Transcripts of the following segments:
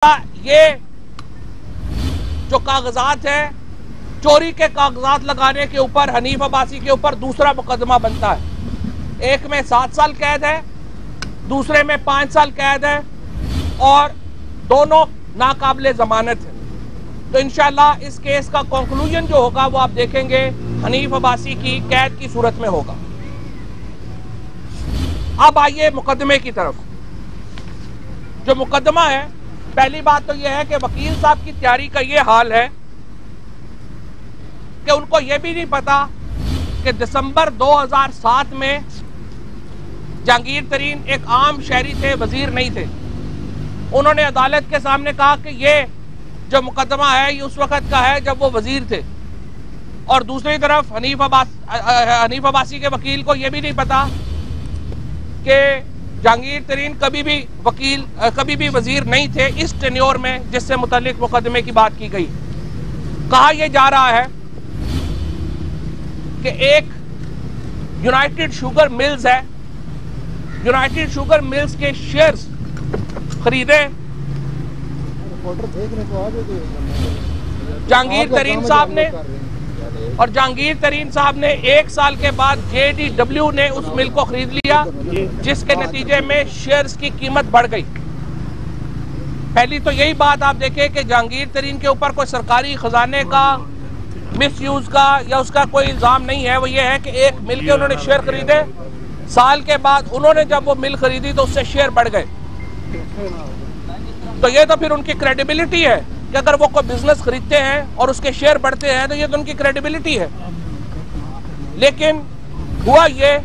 ये जो कागजात हैं, चोरी के कागजात लगाने के ऊपर हनीफ अब्बासी के ऊपर दूसरा मुकदमा बनता है। एक में 7 साल कैद है, दूसरे में 5 साल कैद है और दोनों नाकाबिले जमानत है। तो इंशाल्लाह इस केस का कंक्लूजन जो होगा वो आप देखेंगे हनीफ अब्बासी की कैद की सूरत में होगा। अब आइए मुकदमे की तरफ। जो मुकदमा है, पहली बात तो यह है कि वकील साहब की तैयारी का ये हाल है कि उनको यह भी नहीं पता कि दिसंबर 2007 में जहांगीर तरीन एक आम शहरी थे, वजीर नहीं थे। उन्होंने अदालत के सामने कहा कि ये जो मुकदमा है ये उस वक्त का है जब वो वजीर थे। और दूसरी तरफ हनीफ अब्बासी के वकील को यह भी नहीं पता कि जहांगीर तरीन कभी भी वजीर नहीं थे इस टेन्योर में जिससे मुतालिक मुकदमे की बात की गई। कहा यह जा रहा है कि एक यूनाइटेड शुगर मिल्स है, यूनाइटेड शुगर मिल्स के शेयर्स खरीदे जहांगीर तरीन साहब ने, और जहांगीर तरीन साहब ने 1 साल के बाद JDW ने उस मिल को खरीद लिया, जिसके नतीजे में शेयर्स की कीमत बढ़ गई। पहली तो यही बात आप देखें कि जहांगीर तरीन के ऊपर कोई सरकारी खजाने का मिसयूज का या उसका कोई इल्जाम नहीं है। वो ये है कि एक मिल के उन्होंने शेयर खरीदे, साल के बाद उन्होंने जब वो मिल खरीदी तो उससे शेयर बढ़ गए। तो ये तो फिर उनकी क्रेडिबिलिटी है कि अगर वो कोई बिजनेस खरीदते हैं और उसके शेयर बढ़ते हैं तो ये तो उनकी क्रेडिबिलिटी है। लेकिन हुआ ये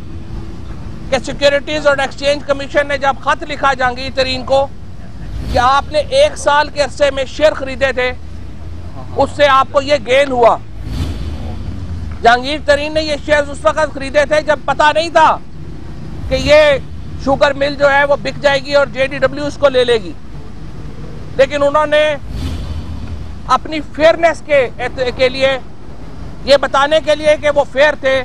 कि सिक्योरिटीज और एक्सचेंज कमीशन ने जब खत लिखा जहांगीर तरीन को कि आपने 1 साल के अरसे में शेयर खरीदे थे, उससे आपको ये गेन हुआ। जहांगीर तरीन ने ये शेयर उस वक्त खरीदे थे जब पता नहीं था कि ये शुगर मिल जो है वो बिक जाएगी और JDW उसको ले लेगी। लेकिन उन्होंने अपनी फेयरनेस के लिए, ये बताने के लिए कि वो फेयर थे,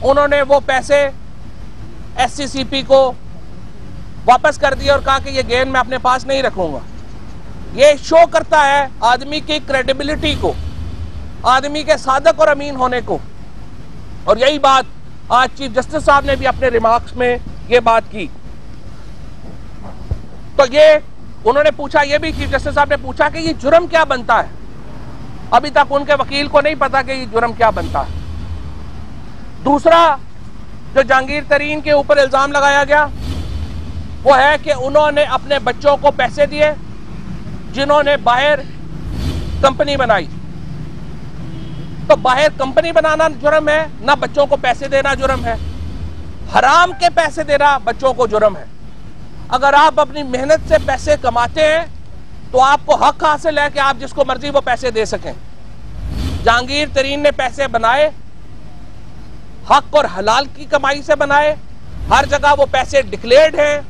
उन्होंने वो पैसे SCCP को वापस कर दिए और कहा कि ये गेन मैं अपने पास नहीं रखूंगा। ये शो करता है आदमी की क्रेडिबिलिटी को, आदमी के सादक और अमीन होने को। और यही बात आज चीफ जस्टिस साहब ने भी अपने रिमार्क्स में ये बात की। तो ये उन्होंने पूछा, ये भी चीफ जस्टिस साहब ने पूछा कि ये जुर्म क्या बनता है। अभी तक उनके वकील को नहीं पता कि ये जुर्म क्या बनता है। दूसरा जो जहांगीर तरीन के ऊपर इल्जाम लगाया गया वो है कि उन्होंने अपने बच्चों को पैसे दिए जिन्होंने बाहर कंपनी बनाई। तो बाहर कंपनी बनाना जुर्म है, ना बच्चों को पैसे देना जुर्म है। हराम के पैसे देना बच्चों को जुर्म है। अगर आप अपनी मेहनत से पैसे कमाते हैं तो आपको हक हासिल है कि आप जिसको मर्जी वो पैसे दे सकें। जहांगीर तरीन ने पैसे बनाए, हक और हलाल की कमाई से बनाए। हर जगह वो पैसे डिक्लेयर्ड हैं,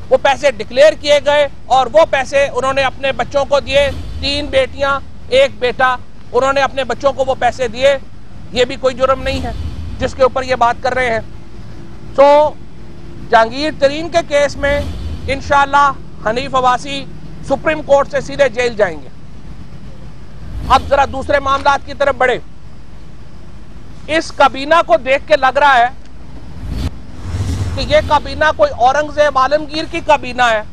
वो पैसे डिक्लेयर किए गए और वो पैसे उन्होंने अपने बच्चों को दिए। 3 बेटियां 1 बेटा, उन्होंने अपने बच्चों को वो पैसे दिए। ये भी कोई जुर्म नहीं है जिसके ऊपर ये बात कर रहे हैं। तो जहांगीर तरीन के केस में इंशाअल्लाह हनीफ अब्बासी सुप्रीम कोर्ट से सीधे जेल जाएंगे। अब जरा दूसरे मामलात की तरफ बढ़े। इस काबीना को देख के लग रहा है कि यह काबीना कोई औरंगजेब आलमगीर की काबीना है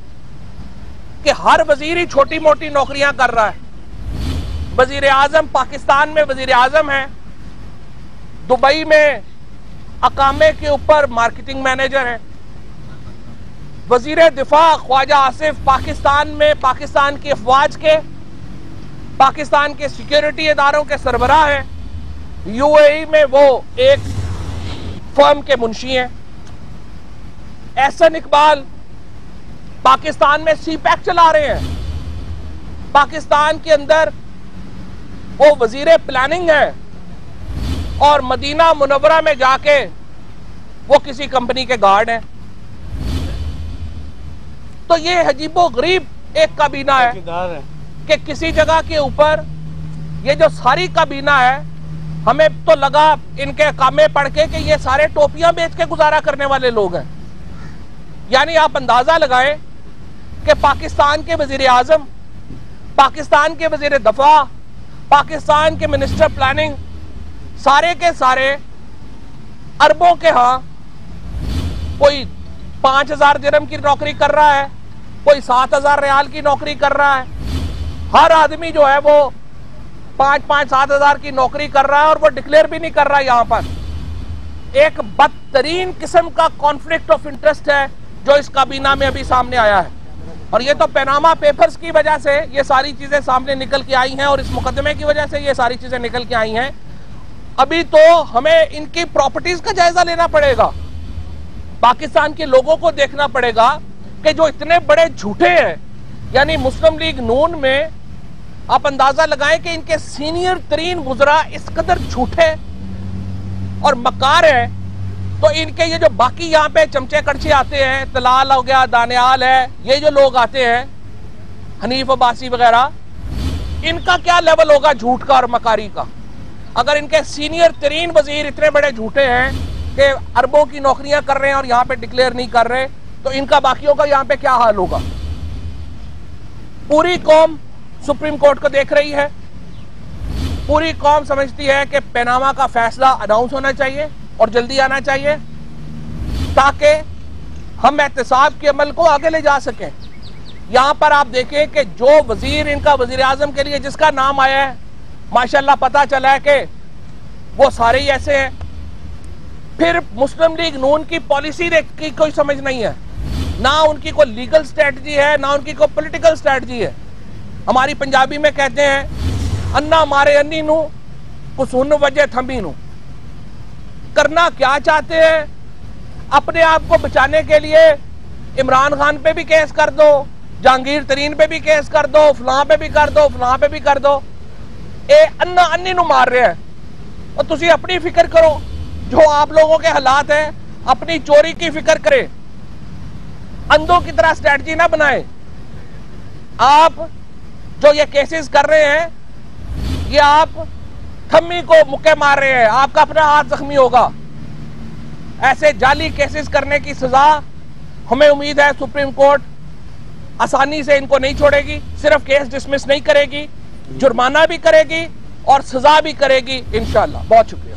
कि हर वजीर ही छोटी मोटी नौकरियां कर रहा है। वजीर आजम पाकिस्तान में वजीर आजम है, दुबई में अकामे के ऊपर मार्केटिंग मैनेजर है। वजीर दिफा ख्वाजा आसिफ पाकिस्तान में पाकिस्तान की अफवाज के, पाकिस्तान के सिक्योरिटी इदारों के सरबराह हैं। UAE में वो एक फर्म के मुंशी हैं। एहसन इकबाल पाकिस्तान में CPAC चला रहे हैं। पाकिस्तान के अंदर वो वजीर प्लानिंग है और मदीना मुनव्वरा में जाके वो किसी कंपनी के गार्ड हैं। तो ये अजीबो गरीब एक काबीना है कि किसी जगह के ऊपर ये जो सारी काबीना है, हमें तो लगा इनके कामे पढ़ के कि ये सारे टोपियां बेच के गुजारा करने वाले लोग हैं। यानी आप अंदाजा लगाएं कि पाकिस्तान के वजीर आजम पाकिस्तान के वजीर दफा, पाकिस्तान के मिनिस्टर प्लानिंग, सारे के सारे अरबों के यहां कोई 5,000 दिरहम की नौकरी कर रहा है, कोई 7,000 रियाल की नौकरी कर रहा है। हर आदमी जो है वो 5-7 हज़ार की नौकरी कर रहा है और वो डिक्लेयर भी नहीं कर रहा है। यहां पर एक बदतरीन किस्म का कॉन्फ्लिक्ट ऑफ इंटरेस्ट है जो इस काबीना में अभी सामने आया है, और ये तो पैनामा पेपर्स की वजह से ये सारी चीजें सामने निकल के आई हैं और इस मुकदमे की वजह से ये सारी चीजें निकल के आई हैं। अभी तो हमें इनकी प्रॉपर्टीज का जायजा लेना पड़ेगा, पाकिस्तान के लोगों को देखना पड़ेगा कि जो इतने बड़े झूठे हैं, यानी मुस्लिम लीग नून में आप अंदाजा लगाएं कि इनके सीनियर तरीन वुज़रा इस कदर झूठे और मकार है, तो इनके ये जो बाकी यहाँ पे चमचे कड़छे आते हैं, तलाल हो गया, दानियाल है, ये जो लोग आते हैं, हनीफ अब्बासी वगैरह, इनका क्या लेवल होगा झूठ का और मकारी का। अगर इनके सीनियर तरीन वजीर इतने बड़े झूठे हैं कि अरबों की नौकरियां कर रहे हैं और यहाँ पे डिक्लेयर नहीं कर रहे, तो इनका बाकियों का यहाँ पे क्या हाल होगा। पूरी कौम सुप्रीम कोर्ट को देख रही है, पूरी कौम समझती है कि पैनामा का फैसला अनाउंस होना चाहिए और जल्दी आना चाहिए ताकि हम एहतसाब के अमल को आगे ले जा सकें। यहां पर आप देखें कि जो वजीर इनका वजीर आजम के लिए जिसका नाम आया है, माशाल्लाह पता चला है कि वो सारे ही ऐसे हैं। फिर मुस्लिम लीग नून की पॉलिसी की कोई समझ नहीं है, ना उनकी कोई लीगल स्ट्रेटजी है, ना उनकी कोई पॉलिटिकल स्ट्रेटजी है। हमारी पंजाबी में कहते हैं अन्ना मारे अन्नी नू कुसुन वजह थम्बी नू। करना क्या चाहते हैं, अपने आप को बचाने के लिए इमरान खान पे भी केस कर दो, जहांगीर तरीन पे भी केस कर दो, फलां पे भी कर दो, फलां पे भी कर दो। ए अन्ना अन्नी नू मार रहे हैं और तुसी अपनी फिक्र करो, जो आप लोगों के हालात हैं अपनी चोरी की फिक्र करें, अंधों की तरह स्ट्रेटजी ना बनाए। आप जो ये केसेस कर रहे हैं, ये आप थम्मी को मुक्के मार रहे हैं, आपका अपना हाथ जख्मी होगा। ऐसे जाली केसेस करने की सजा हमें उम्मीद है सुप्रीम कोर्ट आसानी से इनको नहीं छोड़ेगी, सिर्फ केस डिसमिस नहीं करेगी, जुर्माना भी करेगी और सजा भी करेगी इंशाअल्लाह। बहुत शुक्रिया।